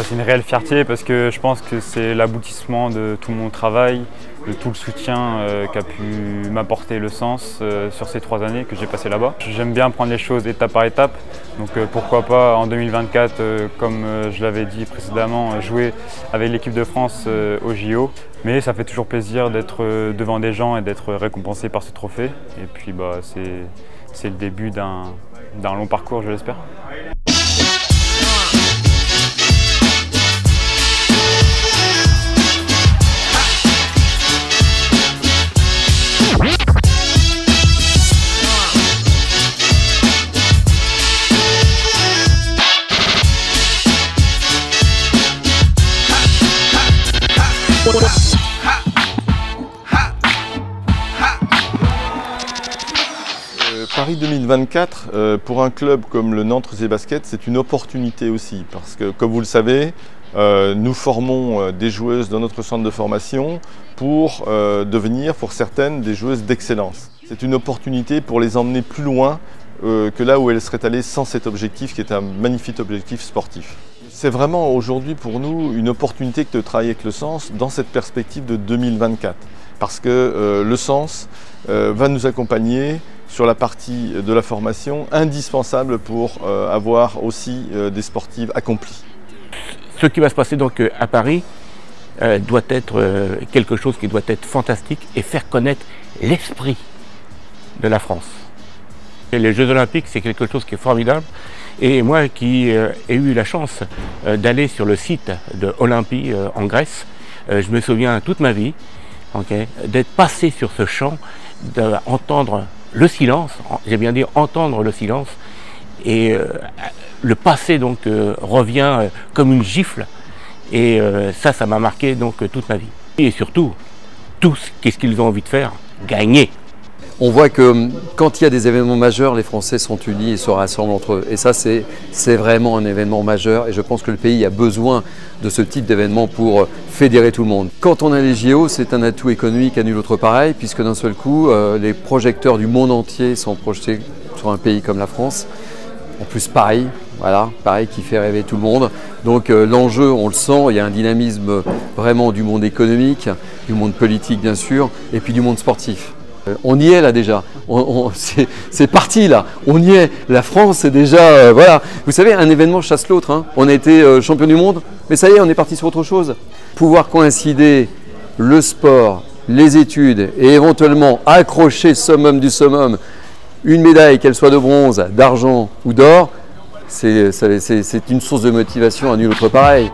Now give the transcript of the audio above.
C'est une réelle fierté parce que je pense que c'est l'aboutissement de tout mon travail, de tout le soutien qu'a pu m'apporter le Sens sur ces 3 années que j'ai passées là-bas. J'aime bien prendre les choses étape par étape, donc pourquoi pas en 2024, comme je l'avais dit précédemment, jouer avec l'équipe de France au JO. Mais ça fait toujours plaisir d'être devant des gens et d'être récompensé par ce trophée. Et puis c'est le début d'un long parcours, je l'espère. Paris 2024, pour un club comme le Nantes Creuset Basket, c'est une opportunité aussi parce que, comme vous le savez, nous formons des joueuses dans notre centre de formation pour devenir, pour certaines, des joueuses d'excellence. C'est une opportunité pour les emmener plus loin que là où elles seraient allées sans cet objectif qui est un magnifique objectif sportif. C'est vraiment aujourd'hui pour nous une opportunité de travailler avec le Sens dans cette perspective de 2024 parce que le Sens va nous accompagner sur la partie de la formation indispensable pour avoir aussi des sportives accomplies. Ce qui va se passer donc à Paris doit être quelque chose qui doit être fantastique et faire connaître l'esprit de la France. Et les Jeux Olympiques, c'est quelque chose qui est formidable. Et moi qui ai eu la chance d'aller sur le site de Olympie en Grèce, je me souviens toute ma vie d'être passé sur ce champ, d'entendre le silence, j'ai bien dit entendre le silence, et le passé donc revient comme une gifle, et ça m'a marqué donc toute ma vie. Et surtout, tous, qu'est-ce qu'ils ont envie de faire? Gagner. On voit que quand il y a des événements majeurs, les Français sont unis et se rassemblent entre eux. Et ça, c'est vraiment un événement majeur. Et je pense que le pays a besoin de ce type d'événement pour fédérer tout le monde. Quand on a les JO, c'est un atout économique à nul autre pareil, puisque d'un seul coup, les projecteurs du monde entier sont projetés sur un pays comme la France. En plus, Paris, voilà, Paris qui fait rêver tout le monde. Donc l'enjeu, on le sent, il y a un dynamisme vraiment du monde économique, du monde politique bien sûr, et puis du monde sportif. On y est là déjà, c'est parti là, on y est, la France est déjà, voilà. Vous savez, un événement chasse l'autre, hein. On a été champion du monde, mais ça y est, on est parti sur autre chose. Pouvoir coïncider le sport, les études et éventuellement accrocher summum du summum, une médaille, qu'elle soit de bronze, d'argent ou d'or, c'est une source de motivation à nul autre pareil.